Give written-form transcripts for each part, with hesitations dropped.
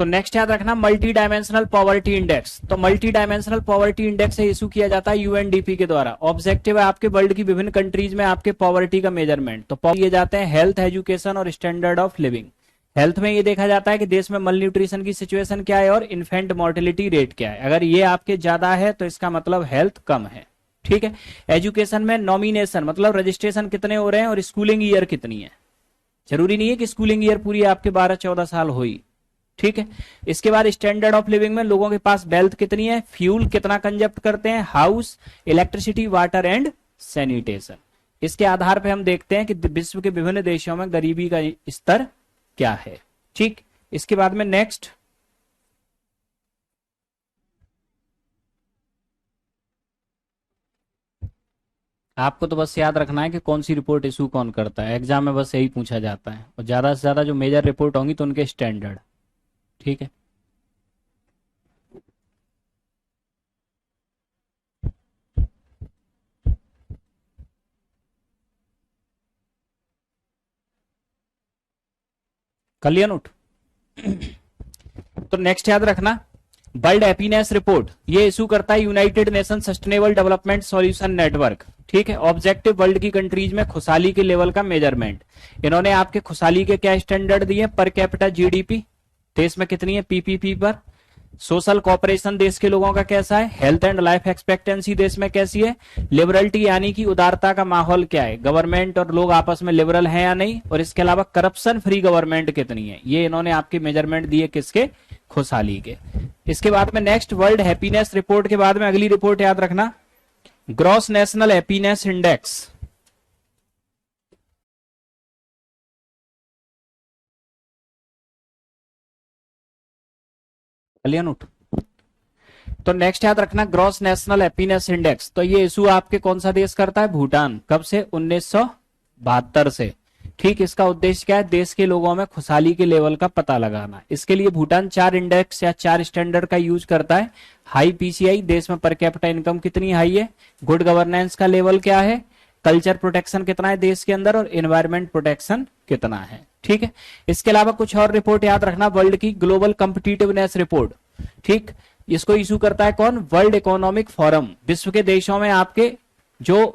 तो नेक्स्ट याद रखना मल्टी डायमेंशनल पॉवर्टी इंडेक्स। तो multi dimensional poverty index issue किया जाता है यूएनडीपी के द्वारा। ऑब्जेक्टिव है आपके वर्ल्ड की विभिन्न कंट्रीज में आपके पॉवर्टी का मेजरमेंट। तो ये जाते हैं हेल्थ, एजुकेशन और स्टैंडर्ड ऑफ लिविंग। हेल्थ में ये देखा जाता है कि देश में मल न्यूट्रिशन की सिचुएशन क्या है और इन्फेंट मोर्टेलिटी रेट क्या है। अगर ये आपके ज्यादा है तो इसका मतलब हेल्थ कम है, ठीक है। एजुकेशन में नॉमिनेशन मतलब रजिस्ट्रेशन कितने हो रहे हैं और स्कूलिंग ईयर कितनी है। जरूरी नहीं है कि स्कूलिंग ईयर पूरी आपके 12-14 साल हुई, ठीक है। इसके बाद स्टैंडर्ड ऑफ लिविंग में लोगों के पास वेल्थ कितनी है, फ्यूल कितना कंजप्ट करते हैं, house, electricity, water and sanitation. इसके आधार पर हम देखते हैं कि विश्व के विभिन्न देशों में गरीबी का स्तर क्या है, ठीक। इसके बाद में नेक्स्ट आपको तो बस याद रखना है कि कौन सी रिपोर्ट इशू कौन करता है। एग्जाम में बस यही पूछा जाता है और ज्यादा से ज्यादा जो मेजर रिपोर्ट होंगी तो उनके स्टैंडर्ड, ठीक है। कलियन उठ। तो नेक्स्ट याद रखना वर्ल्ड हैप्पीनेस रिपोर्ट ये इशू करता है United nation sustainable development solution network, ठीक है। ऑब्जेक्टिव वर्ल्ड की कंट्रीज में खुशहाली के लेवल का मेजरमेंट। इन्होंने आपके खुशहाली के क्या स्टैंडर्ड दिए, पर कैपिटा जीडीपी देश में कितनी है पीपीपी पर, सोशल कॉपरेशन देश के लोगों का कैसा है, हेल्थ एंड लाइफ एक्सपेक्टेंसी देश में कैसी है, लिबरलिटी यानी कि उदारता का माहौल क्या है, गवर्नमेंट और लोग आपस में लिबरल हैं या नहीं, और इसके अलावा करप्शन फ्री गवर्नमेंट कितनी है। ये इन्होंने आपके मेजरमेंट दिए किसके, खुशहाली के। इसके बाद में नेक्स्ट वर्ल्ड हैप्पीनेस रिपोर्ट के बाद में अगली रिपोर्ट याद रखना ग्रॉस नेशनल हैप्पीनेस इंडेक्स। उठ। तो नेक्स्ट याद रखना ग्रॉस नेशनल हैप्पीनेस इंडेक्स। तो ये इशू आपके कौन सा देश करता है, भूटान। कब से, 1972 से, ठीक। इसका उद्देश्य क्या है, देश के लोगों में खुशहाली के लेवल का पता लगाना। इसके लिए भूटान 4 इंडेक्स या 4 स्टैंडर्ड का यूज करता है। हाई पीसीआई, देश में पर कैपिटा इनकम कितनी हाई है, गुड गवर्नेंस का लेवल क्या है, कल्चर प्रोटेक्शन कितना है देश के अंदर, और एनवायरमेंट प्रोटेक्शन कितना है, ठीक है। इसके अलावा कुछ और रिपोर्ट याद रखना वर्ल्ड की ग्लोबल कॉम्पिटिटिवनेस रिपोर्ट, ठीक। इसको इशू करता है कौन, वर्ल्ड इकोनॉमिक फोरम। विश्व के देशों में आपके जो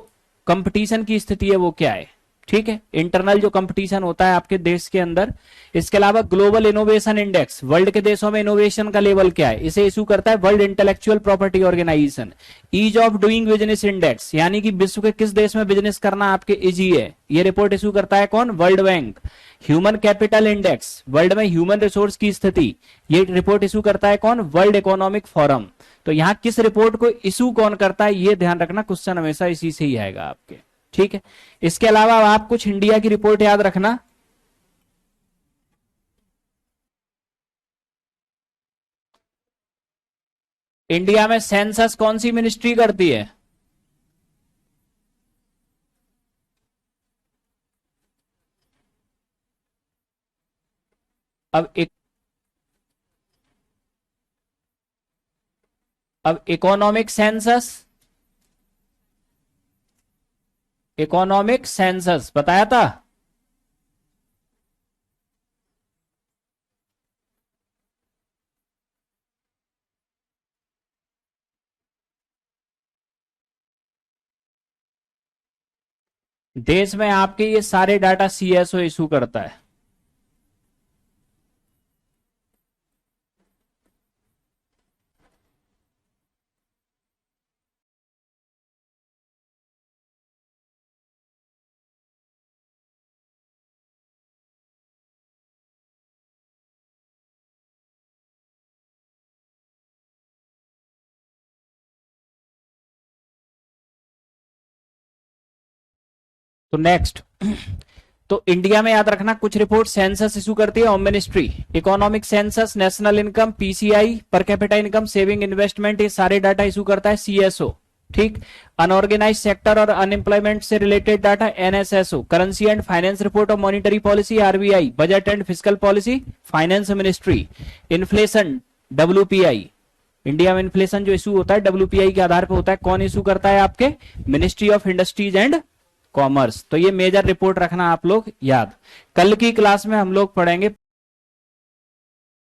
कंपटीशन की स्थिति है वो क्या है, ठीक है। इंटरनल जो कंपटीशन होता है आपके देश के अंदर। इसके अलावा ग्लोबल इनोवेशन इंडेक्स, वर्ल्ड के देशों में इनोवेशन का लेवल क्या है, इसे इशू करता है World Intellectual Property Organization. Ease of doing business index यानी कि विश्व के किस देश में बिजनेस करना आपके इजी है, ये रिपोर्ट इशू करता है कौन, world bank. Human capital index, world में ह्यूमन रिसोर्स की स्थिति, ये रिपोर्ट इशू करता है कौन, वर्ल्ड इकोनॉमिक फोरम। तो यहां किस रिपोर्ट को इशू कौन करता है ये ध्यान रखना, क्वेश्चन हमेशा इसी से ही आएगा आपके, ठीक है। इसके अलावा आप कुछ इंडिया की रिपोर्ट याद रखना। इंडिया में सेंसस कौन सी मिनिस्ट्री करती है, अब इकोनॉमिक सेंसस, इकोनॉमिक सेंसस बताया था। देश में आपके ये सारे डाटा सीएसओ इशू करता है। तो नेक्स्ट तो इंडिया में याद रखना कुछ रिपोर्ट सेंसस इशू करती है home ministry. Economic census, national income, PCI, per capita income, saving, investment, ये सारे डाटा इशू करता है सीएसओ, ठीक। अनऑर्गेनाइज सेक्टर और अनएम्प्लॉयमेंट से related data NSSO. Currency and finance report of monetary policy RBI. Budget and fiscal policy finance ministry. Inflation WPI, India में inflation जो issue होता है डब्ल्यूपीआई के आधार पर होता है, कौन इशू करता है आपके, ministry of industries and commerce. तो ये मेजर रिपोर्ट रखना आप लोग याद। कल की क्लास में हम लोग पढ़ेंगे